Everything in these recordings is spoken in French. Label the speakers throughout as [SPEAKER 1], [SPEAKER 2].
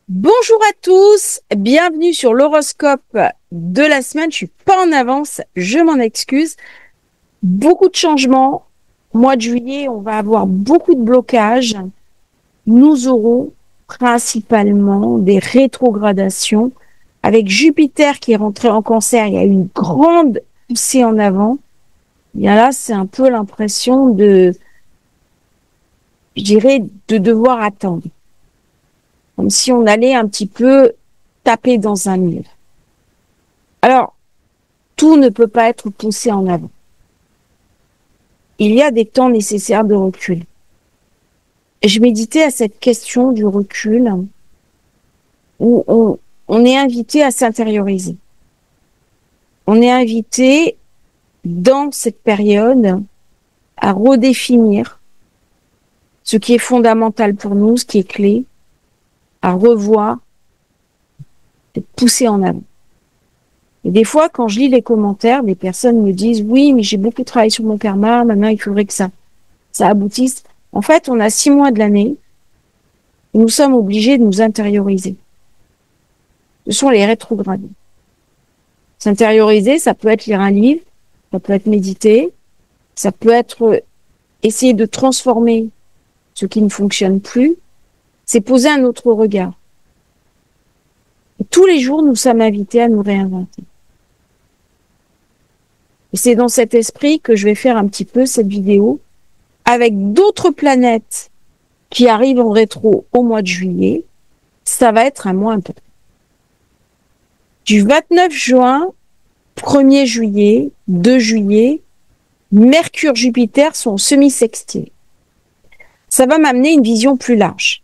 [SPEAKER 1] Bonjour à tous, bienvenue sur l'horoscope de la semaine. Je suis pas en avance, je m'en excuse. Beaucoup de changements. Mois de juillet, on va avoir beaucoup de blocages. Nous aurons principalement des rétrogradations. Avec Jupiter qui est rentré en Cancer, il y a eu une grande poussée en avant. Bien là, c'est un peu l'impression je dirais, de devoir attendre. Comme si on allait un petit peu taper dans un mur. Alors, tout ne peut pas être poussé en avant. Il y a des temps nécessaires de recul. Je méditais à cette question du recul où on est invité à s'intérioriser. On est invité dans cette période à redéfinir ce qui est fondamental pour nous, ce qui est clé, à revoir, de pousser en avant. Et des fois, quand je lis les commentaires, des personnes me disent « Oui, mais j'ai beaucoup travaillé sur mon karma, maintenant il faudrait que ça aboutisse. » En fait, on a 6 mois de l'année et nous sommes obligés de nous intérioriser. Ce sont les rétrogrades. S'intérioriser, ça peut être lire un livre, ça peut être méditer, ça peut être essayer de transformer ce qui ne fonctionne plus, c'est poser un autre regard. Et tous les jours, nous sommes invités à nous réinventer. Et c'est dans cet esprit que je vais faire un petit peu cette vidéo avec d'autres planètes qui arrivent en rétro au mois de juillet. Ça va être un mois important. Du 29 juin, 1er juillet, 2 juillet, Mercure-Jupiter sont semi-sextiles. Ça va m'amener une vision plus large.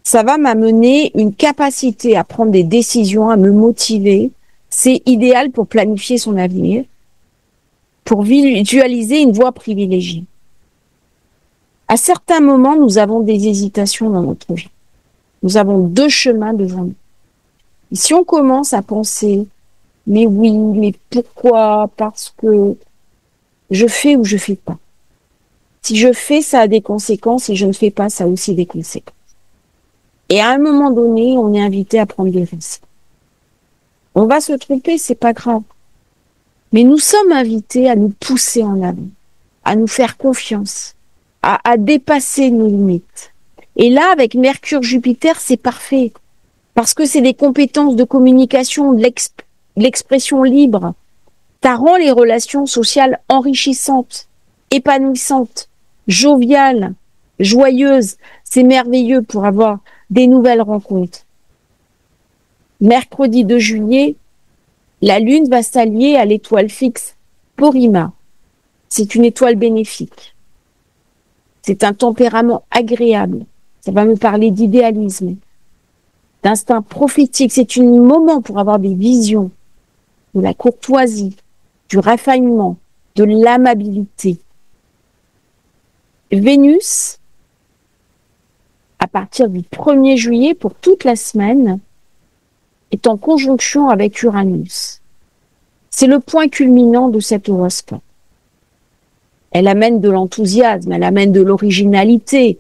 [SPEAKER 1] Ça va m'amener une capacité à prendre des décisions, à me motiver. C'est idéal pour planifier son avenir, pour visualiser une voie privilégiée. À certains moments, nous avons des hésitations dans notre vie. Nous avons 2 chemins devant nous. Et si on commence à penser, mais oui, mais pourquoi? Parce que je fais ou je fais pas. Si je fais, ça a des conséquences. Si je ne fais pas, ça a aussi des conséquences. Et à un moment donné, on est invité à prendre des risques. On va se tromper, c'est pas grave. Mais nous sommes invités à nous pousser en avant, à nous faire confiance, à dépasser nos limites. Et là, avec Mercure-Jupiter, c'est parfait. Parce que c'est des compétences de communication, de l'expression libre. Ça rend les relations sociales enrichissantes, épanouissantes, joviales, joyeuses. C'est merveilleux pour avoir des nouvelles rencontres. Mercredi 2 juillet, la Lune va s'allier à l'étoile fixe Porrima. C'est une étoile bénéfique. C'est un tempérament agréable. Ça va me parler d'idéalisme, d'instinct prophétique. C'est un moment pour avoir des visions, de la courtoisie, du raffinement, de l'amabilité. Vénus, à partir du 1er juillet, pour toute la semaine, est en conjonction avec Uranus. C'est le point culminant de cet horoscope. Elle amène de l'enthousiasme, elle amène de l'originalité.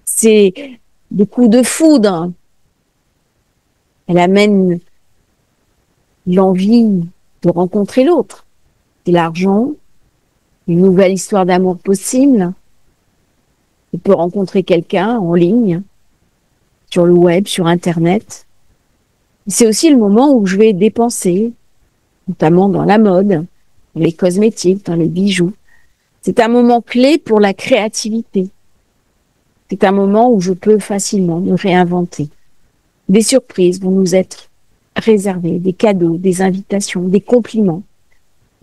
[SPEAKER 1] C'est des coups de foudre. Elle amène l'envie de rencontrer l'autre. C'est l'argent, une nouvelle histoire d'amour possible. On peut rencontrer quelqu'un en ligne, sur le web, sur Internet. C'est aussi le moment où je vais dépenser, notamment dans la mode, dans les cosmétiques, dans les bijoux. C'est un moment clé pour la créativité. C'est un moment où je peux facilement me réinventer. Des surprises vont nous être réservées, des cadeaux, des invitations, des compliments,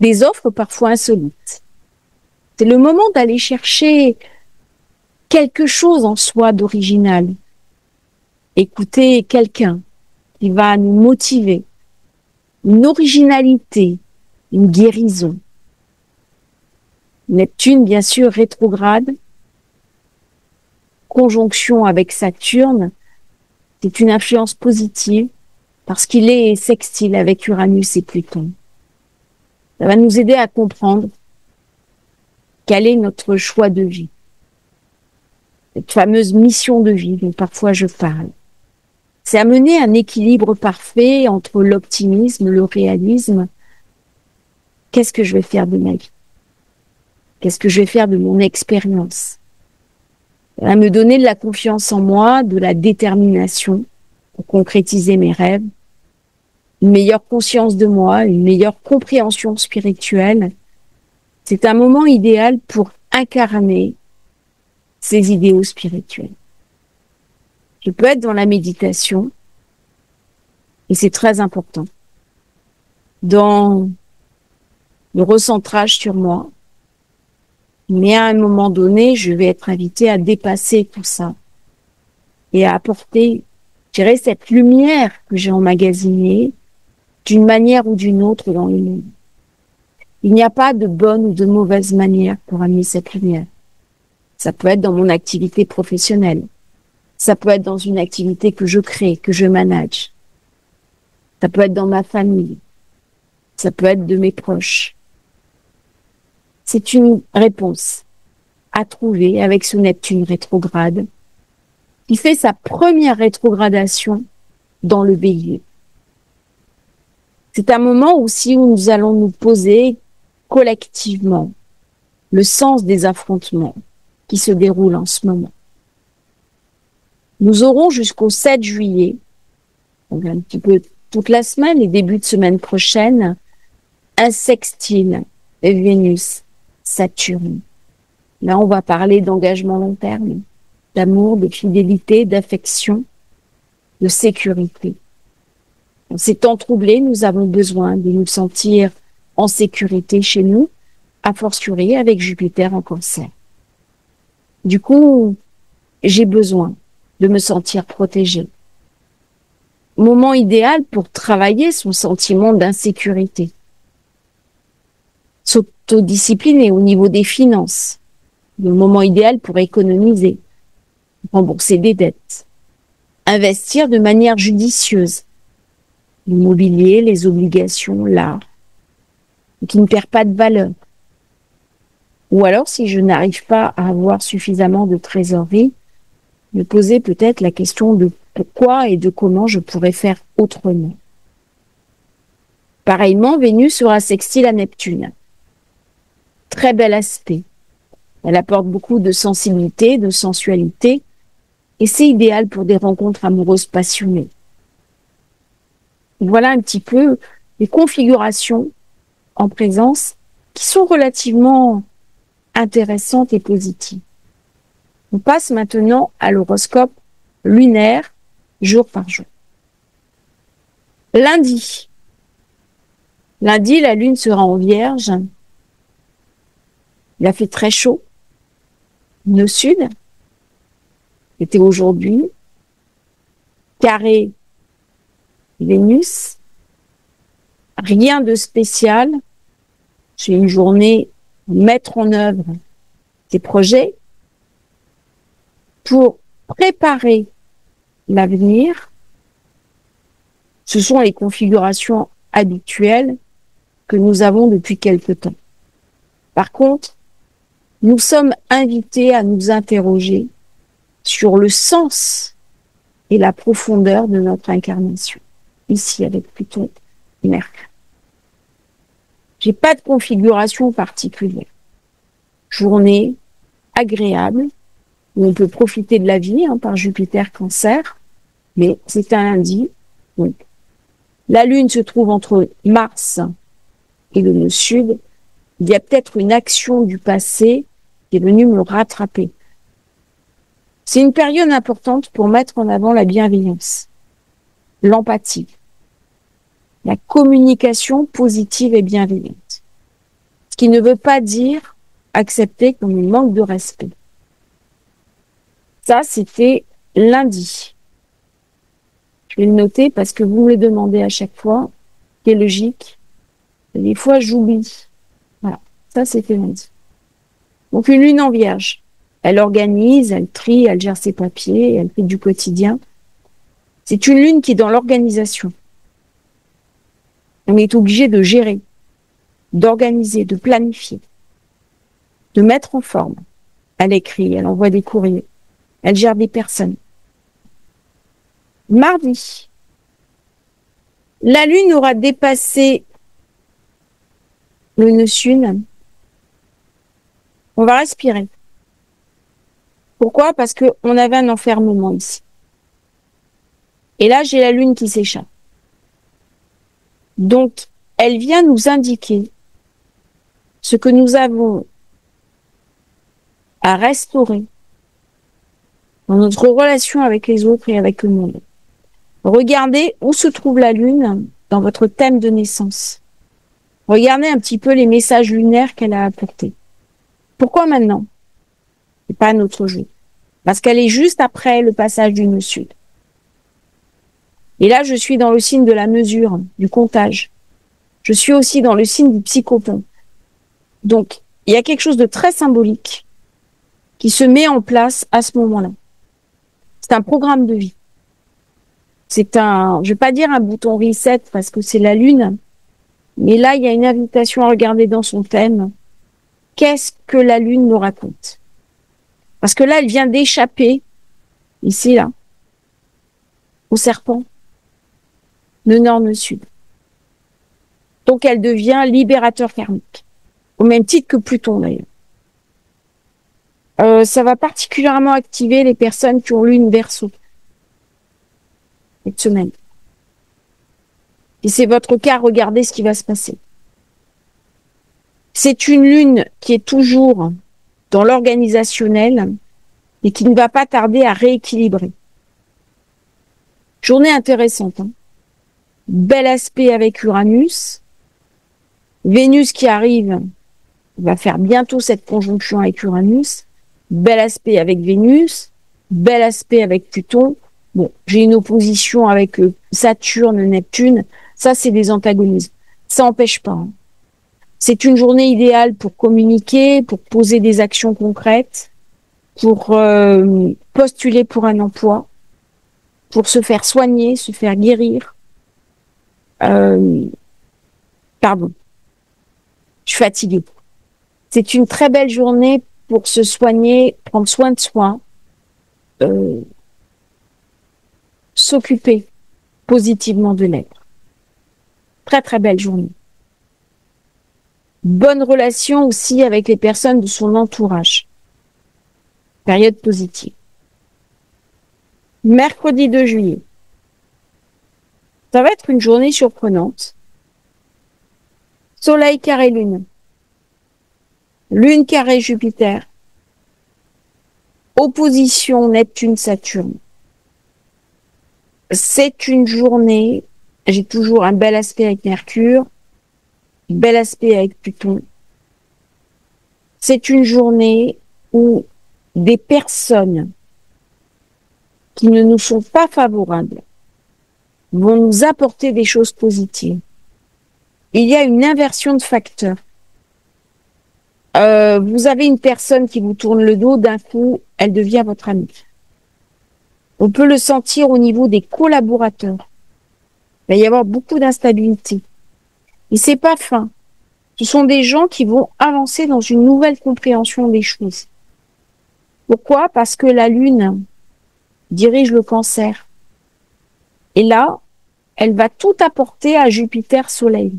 [SPEAKER 1] des offres parfois insolites. C'est le moment d'aller chercher quelque chose en soi d'original. Écouter quelqu'un qui va nous motiver, une originalité, une guérison. Neptune, bien sûr, rétrograde, conjonction avec Saturne, c'est une influence positive parce qu'il est sextile avec Uranus et Pluton. Ça va nous aider à comprendre quel est notre choix de vie. Cette fameuse mission de vie dont parfois je parle. C'est amener un équilibre parfait entre l'optimisme, le réalisme. Qu'est-ce que je vais faire de ma vie? Qu'est-ce que je vais faire de mon expérience? À me donner de la confiance en moi, de la détermination pour concrétiser mes rêves, une meilleure conscience de moi, une meilleure compréhension spirituelle. C'est un moment idéal pour incarner ces idéaux spirituels. Je peux être dans la méditation, et c'est très important, dans le recentrage sur moi, mais à un moment donné, je vais être invitée à dépasser tout ça et à apporter, je dirais, cette lumière que j'ai emmagasinée d'une manière ou d'une autre dans le monde. Il n'y a pas de bonne ou de mauvaise manière pour amener cette lumière. Ça peut être dans mon activité professionnelle. Ça peut être dans une activité que je crée, que je manage. Ça peut être dans ma famille. Ça peut être de mes proches. C'est une réponse à trouver avec ce Neptune rétrograde qui fait sa première rétrogradation dans le Bélier. C'est un moment aussi où nous allons nous poser collectivement le sens des affrontements qui se déroulent en ce moment. Nous aurons jusqu'au 7 juillet, donc un petit peu toute la semaine et début de semaine prochaine, un sextile Vénus-Saturne. Là, on va parler d'engagement long terme, d'amour, de fidélité, d'affection, de sécurité. En ces temps troublés, nous avons besoin de nous sentir en sécurité chez nous, a fortiori avec Jupiter en Cancer. Du coup, j'ai besoin de me sentir protégée. Moment idéal pour travailler son sentiment d'insécurité. S'autodiscipliner au niveau des finances. Le moment idéal pour économiser, rembourser des dettes. Investir de manière judicieuse. L'immobilier, les obligations, l'art, qui ne perd pas de valeur. Ou alors, si je n'arrive pas à avoir suffisamment de trésorerie, me poser peut-être la question de pourquoi et de comment je pourrais faire autrement. Pareillement, Vénus sera sextile à Neptune. Très bel aspect. Elle apporte beaucoup de sensibilité, de sensualité, et c'est idéal pour des rencontres amoureuses passionnées. Voilà un petit peu les configurations en présence qui sont relativement intéressantes et positives. On passe maintenant à l'horoscope lunaire, jour par jour. Lundi. Lundi, la lune sera en Vierge. Il a fait très chaud. Nœud sud. C'était aujourd'hui. Carré Vénus. Rien de spécial. C'est une journée pour mettre en œuvre tes projets, pour préparer l'avenir. Ce sont les configurations habituelles que nous avons depuis quelque temps. Par contre, nous sommes invités à nous interroger sur le sens et la profondeur de notre incarnation, ici avec Pluton et Mercure. J'ai pas de configuration particulière. Journée agréable, où on peut profiter de la vie par Jupiter Cancer, mais c'est un lundi. Donc, la Lune se trouve entre Mars et le nœud sud. Il y a peut-être une action du passé qui est venue me rattraper. C'est une période importante pour mettre en avant la bienveillance, l'empathie, la communication positive et bienveillante. Ce qui ne veut pas dire accepter comme un manque de respect. Ça, c'était lundi. Je vais le noter parce que vous me le demandez à chaque fois, qui est logique. Et des fois, j'oublie. Voilà, ça, c'était lundi. Donc, une lune en Vierge. Elle organise, elle trie, elle gère ses papiers, elle fait du quotidien. C'est une lune qui est dans l'organisation. On est obligé de gérer, d'organiser, de planifier, de mettre en forme. Elle écrit, elle envoie des courriers, elle gère des personnes. Mardi, la Lune aura dépassé le nœud sud. On va respirer. Pourquoi? Parce qu'on avait un enfermement ici. Et là, j'ai la Lune qui s'échappe. Donc, elle vient nous indiquer ce que nous avons à restaurer dans notre relation avec les autres et avec le monde. Regardez où se trouve la Lune dans votre thème de naissance. Regardez un petit peu les messages lunaires qu'elle a apportés. Pourquoi maintenant? C'est pas un autre jour. Parce qu'elle est juste après le passage du nœud sud. Et là, je suis dans le signe de la mesure, du comptage. Je suis aussi dans le signe du psychopompe. Donc, il y a quelque chose de très symbolique qui se met en place à ce moment-là. C'est un programme de vie. C'est un, je vais pas dire un bouton reset parce que c'est la Lune, mais là, il y a une invitation à regarder dans son thème. Qu'est-ce que la Lune nous raconte? Parce que là, elle vient d'échapper, ici, là, au serpent, le nord, le sud. Donc, elle devient libérateur karmique, au même titre que Pluton, d'ailleurs. Ça va particulièrement activer les personnes qui ont Lune Verseau cette semaine. Si c'est votre cas, regardez ce qui va se passer. C'est une Lune qui est toujours dans l'organisationnel et qui ne va pas tarder à rééquilibrer. Journée intéressante. Hein. Bel aspect avec Uranus. Vénus qui arrive va faire bientôt cette conjonction avec Uranus. Bel aspect avec Vénus. Bel aspect avec Pluton. Bon, j'ai une opposition avec Saturne, Neptune. Ça, c'est des antagonismes. Ça n'empêche pas. Hein. C'est une journée idéale pour communiquer, pour poser des actions concrètes, pour postuler pour un emploi, pour se faire soigner, se faire guérir. Pardon, je suis fatiguée. C'est une très belle journée pour se soigner, prendre soin de soi, s'occuper positivement de l'être. Très très belle journée. Bonne relation aussi avec les personnes de son entourage. Période positive. Mercredi 2 juillet. Ça va être une journée surprenante. Soleil carré Lune. Lune carré Jupiter. Opposition Neptune-Saturne. C'est une journée, j'ai toujours un bel aspect avec Mercure, un bel aspect avec Pluton. C'est une journée où des personnes qui ne nous sont pas favorables vont nous apporter des choses positives. Il y a une inversion de facteurs. Vous avez une personne qui vous tourne le dos, d'un coup, elle devient votre amie. On peut le sentir au niveau des collaborateurs. Il va y avoir beaucoup d'instabilité. Et c'est pas fin. Ce sont des gens qui vont avancer dans une nouvelle compréhension des choses. Pourquoi? Parce que la Lune dirige le Cancer. Et là, elle va tout apporter à Jupiter Soleil.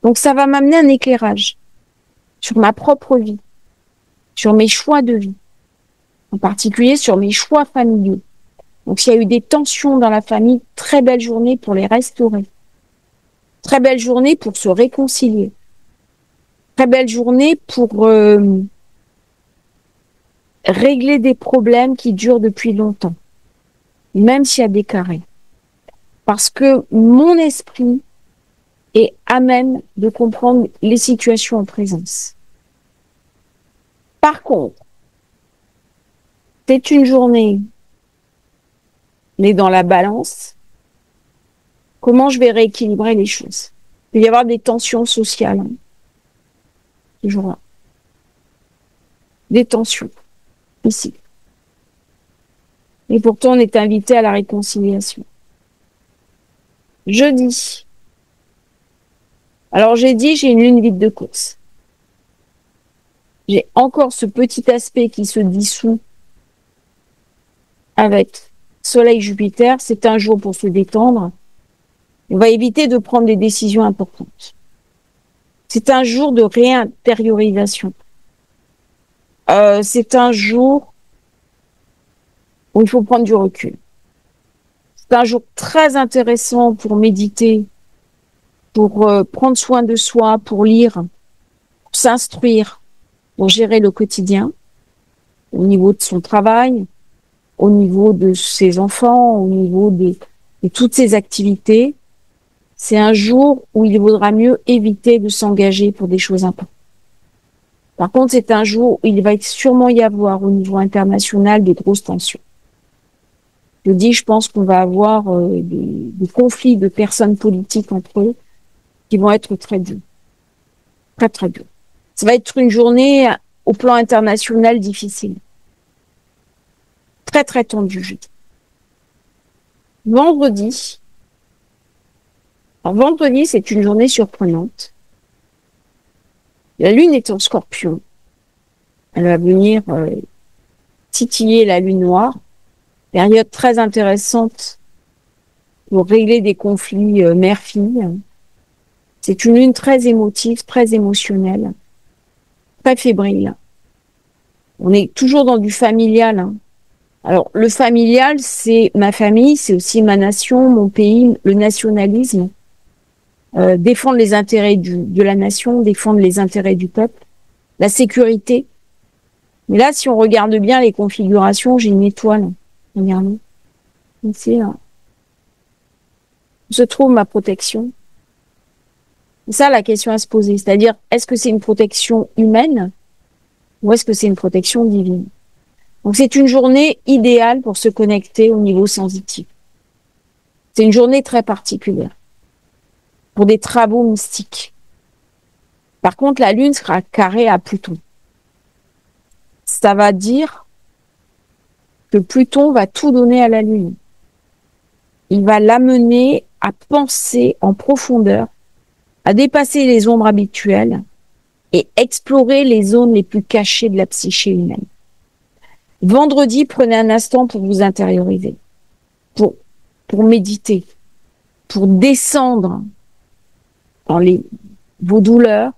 [SPEAKER 1] Donc ça va m'amener un éclairage sur ma propre vie, sur mes choix de vie, en particulier sur mes choix familiaux. Donc s'il y a eu des tensions dans la famille, très belle journée pour les restaurer. Très belle journée pour se réconcilier. Très belle journée pour régler des problèmes qui durent depuis longtemps, même s'il y a des carrés. Parce que mon esprit est à même de comprendre les situations en présence. Par contre, c'est une journée, mais dans la balance, comment je vais rééquilibrer les choses? Il peut y avoir des tensions sociales, hein, ce jour-là. Des tensions, ici. Et pourtant, on est invité à la réconciliation. Jeudi. Alors, j'ai dit, j'ai une lune vide de course. J'ai encore ce petit aspect qui se dissout avec Soleil-Jupiter, c'est un jour pour se détendre. On va éviter de prendre des décisions importantes. C'est un jour de réintériorisation. C'est un jour où il faut prendre du recul. C'est un jour très intéressant pour méditer, pour prendre soin de soi, pour lire, pour s'instruire, pour gérer le quotidien, au niveau de son travail, au niveau de ses enfants, au niveau de toutes ses activités. C'est un jour où il vaudra mieux éviter de s'engager pour des choses importantes. Par contre, c'est un jour où il va sûrement y avoir au niveau international des grosses tensions. Je pense qu'on va avoir des conflits de personnes politiques entre eux qui vont être très durs. Très, très durs. Ça va être une journée au plan international difficile. Très, très tendue. Vendredi. Alors, vendredi, c'est une journée surprenante. La Lune est en Scorpion. Elle va venir titiller la Lune noire. Période très intéressante pour régler des conflits mère-fille. C'est une lune très émotive, très émotionnelle, très fébrile. On est toujours dans du familial. Hein. Alors, le familial, c'est ma famille, c'est aussi ma nation, mon pays, le nationalisme. Défendre les intérêts de la nation, défendre les intérêts du peuple, la sécurité. Mais là, si on regarde bien les configurations, j'ai une étoile. Regardez. Ici, là. Où se trouve ma protection? C'est ça la question à se poser. C'est-à-dire, est-ce que c'est une protection humaine ou est-ce que c'est une protection divine? Donc, c'est une journée idéale pour se connecter au niveau sensitif. C'est une journée très particulière pour des travaux mystiques. Par contre, la Lune sera carrée à Pluton. Ça va dire que Pluton va tout donner à la Lune. Il va l'amener à penser en profondeur, à dépasser les ombres habituelles et explorer les zones les plus cachées de la psyché humaine. Vendredi, prenez un instant pour vous intérioriser, pour méditer, pour descendre dans vos douleurs,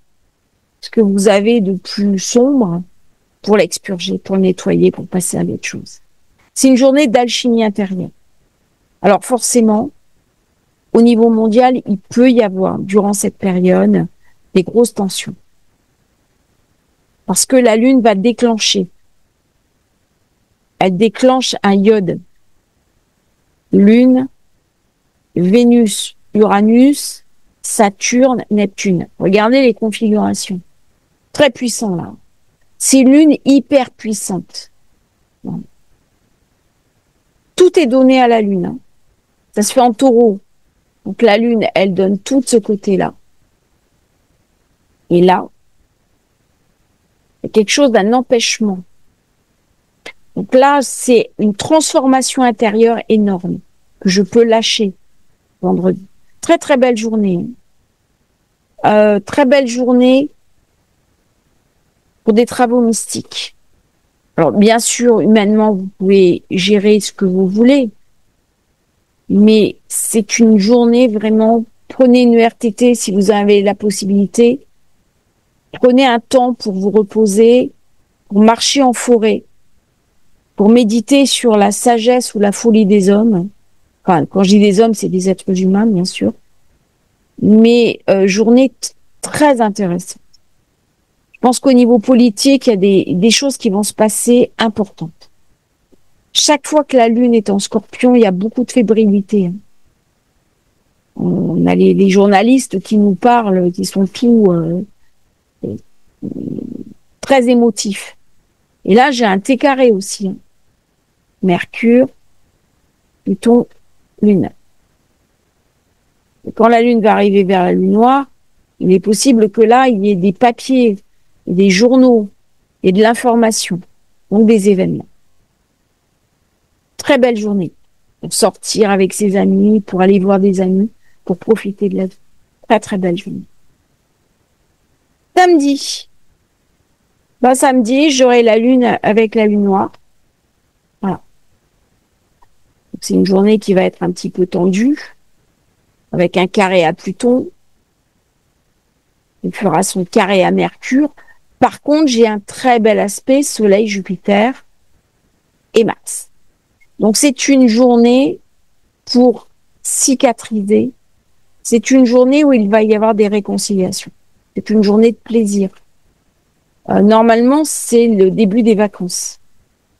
[SPEAKER 1] ce que vous avez de plus sombre, pour l'expurger, pour le nettoyer, pour passer à d'autres choses. C'est une journée d'alchimie intérieure. Alors forcément, au niveau mondial, il peut y avoir, durant cette période, des grosses tensions. Parce que la Lune va déclencher. Elle déclenche un iode. Lune, Vénus, Uranus, Saturne, Neptune. Regardez les configurations. Très puissant là. C'est une Lune hyper puissante. Tout est donné à la Lune. Hein. Ça se fait en Taureau. Donc la Lune, elle donne tout de ce côté-là. Et là, il y a quelque chose d'un empêchement. Donc là, c'est une transformation intérieure énorme que je peux lâcher vendredi. Très très belle journée. Très belle journée pour des travaux mystiques. Alors bien sûr, humainement, vous pouvez gérer ce que vous voulez, mais c'est une journée vraiment, prenez une RTT si vous avez la possibilité, prenez un temps pour vous reposer, pour marcher en forêt, pour méditer sur la sagesse ou la folie des hommes. Enfin, quand je dis des hommes, c'est des êtres humains, bien sûr. Mais journée très intéressante. Je pense qu'au niveau politique, il y a des choses qui vont se passer importantes. Chaque fois que la Lune est en Scorpion, il y a beaucoup de fébrilité. Hein. On a les journalistes qui nous parlent, qui sont tous très émotifs. Et là, j'ai un T carré aussi. Hein. Mercure, Pluton, Lune. Et quand la Lune va arriver vers la Lune noire, il est possible que là, il y ait des papiers, des journaux et de l'information, donc des événements. Très belle journée pour sortir avec ses amis, pour aller voir des amis, pour profiter de la vie. Très très belle journée. Samedi. Samedi, j'aurai la Lune avec la Lune noire. Voilà. C'est une journée qui va être un petit peu tendue, avec un carré à Pluton. Il fera son carré à Mercure. Par contre, j'ai un très bel aspect Soleil, Jupiter et Mars. Donc, c'est une journée pour cicatriser. C'est une journée où il va y avoir des réconciliations. C'est une journée de plaisir. Normalement, c'est le début des vacances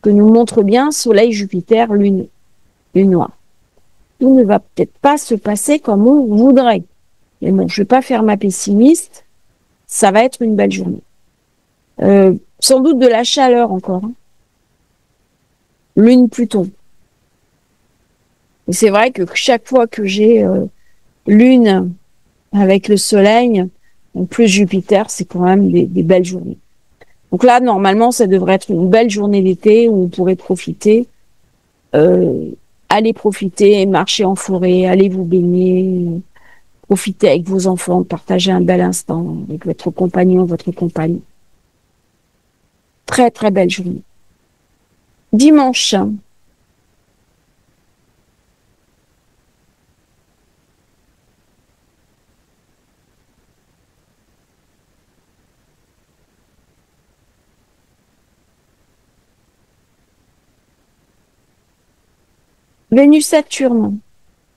[SPEAKER 1] que nous montre bien Soleil, Jupiter, Lune noire. Tout ne va peut-être pas se passer comme on voudrait. Mais bon, je ne vais pas faire ma pessimiste. Ça va être une belle journée. Sans doute de la chaleur encore. Hein. Lune, Pluton. Et c'est vrai que chaque fois que j'ai Lune avec le Soleil, en plus Jupiter, c'est quand même des belles journées. Donc là, normalement, ça devrait être une belle journée d'été où on pourrait profiter. Allez profiter, marcher en forêt, allez vous baigner, profiter avec vos enfants, partager un bel instant avec votre compagnon, votre compagne. Très, très belle journée. Dimanche. Vénus-Saturne.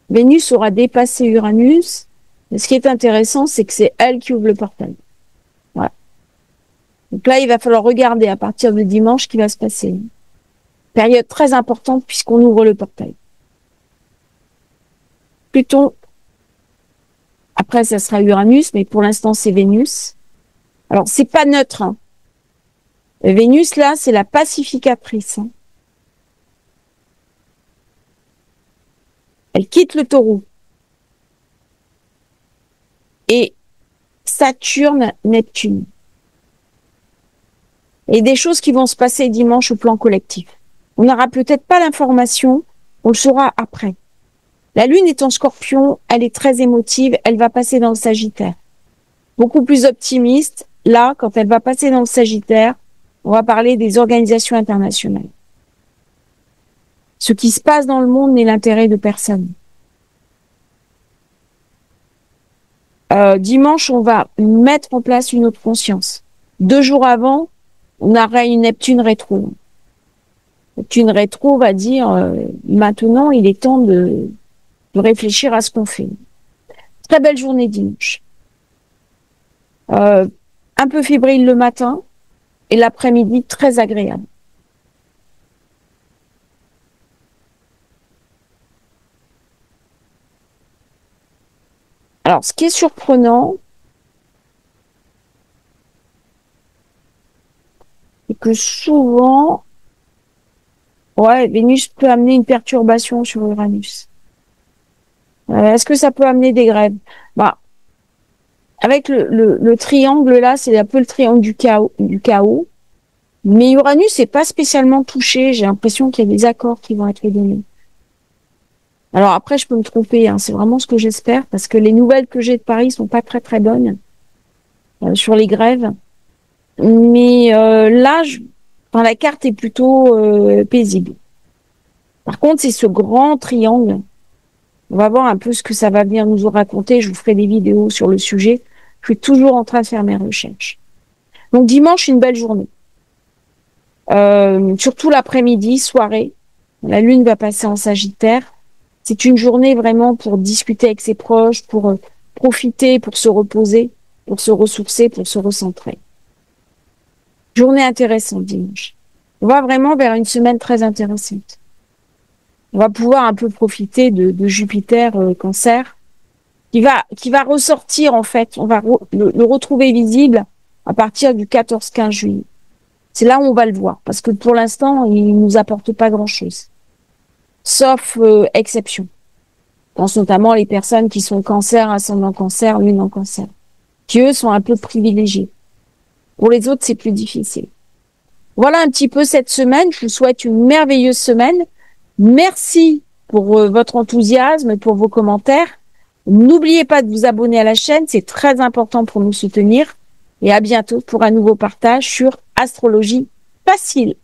[SPEAKER 1] Vénus aura dépassé Uranus. Mais ce qui est intéressant, c'est que c'est elle qui ouvre le portail. Voilà. Donc là, il va falloir regarder à partir de dimanche ce qui va se passer. Période très importante puisqu'on ouvre le portail. Pluton, après ça sera Uranus, mais pour l'instant c'est Vénus. Alors c'est pas neutre. Hein. Vénus là, c'est la pacificatrice. Hein. Elle quitte le Taureau. Et Saturne, Neptune. Et des choses qui vont se passer dimanche au plan collectif. On n'aura peut-être pas l'information, on le saura après. La Lune est en Scorpion, elle est très émotive, elle va passer dans le Sagittaire. Beaucoup plus optimiste, là, quand elle va passer dans le Sagittaire, on va parler des organisations internationales. Ce qui se passe dans le monde n'est l'intérêt de personne. Dimanche, on va mettre en place une autre conscience. 2 jours avant, on aura une Neptune rétro. Neptune rétro va dire maintenant, il est temps de réfléchir à ce qu'on fait. Très belle journée dimanche. Un peu fébrile le matin et l'après-midi très agréable. Alors, ce qui est surprenant, c'est que souvent, Vénus peut amener une perturbation sur Uranus. Est-ce que ça peut amener des grèves? Avec le triangle là, c'est un peu le triangle du chaos. Mais Uranus n'est pas spécialement touché. J'ai l'impression qu'il y a des accords qui vont être donnés. Alors après, je peux me tromper. Hein, c'est vraiment ce que j'espère parce que les nouvelles que j'ai de Paris sont pas très très bonnes sur les grèves. Mais là, la carte est plutôt paisible. Par contre, c'est ce grand triangle. On va voir un peu ce que ça va venir nous raconter. Je vous ferai des vidéos sur le sujet. Je suis toujours en train de faire mes recherches. Donc dimanche, une belle journée. Surtout l'après-midi, soirée. La Lune va passer en Sagittaire. C'est une journée vraiment pour discuter avec ses proches, pour profiter, pour se reposer, pour se ressourcer, pour se recentrer. Journée intéressante dimanche. On va vraiment vers une semaine très intéressante. On va pouvoir un peu profiter de Jupiter Cancer, qui va ressortir en fait. On va le retrouver visible à partir du 14-15 juillet. C'est là où on va le voir, parce que pour l'instant, il nous apporte pas grand-chose, sauf exception. Je pense notamment les personnes qui sont Cancer, ascendant Cancer, Lune en Cancer, qui eux sont un peu privilégiés. Pour les autres, c'est plus difficile. Voilà un petit peu cette semaine. Je vous souhaite une merveilleuse semaine. Merci pour votre enthousiasme et pour vos commentaires. N'oubliez pas de vous abonner à la chaîne, c'est très important pour nous soutenir. Et à bientôt pour un nouveau partage sur Astrologie Facile.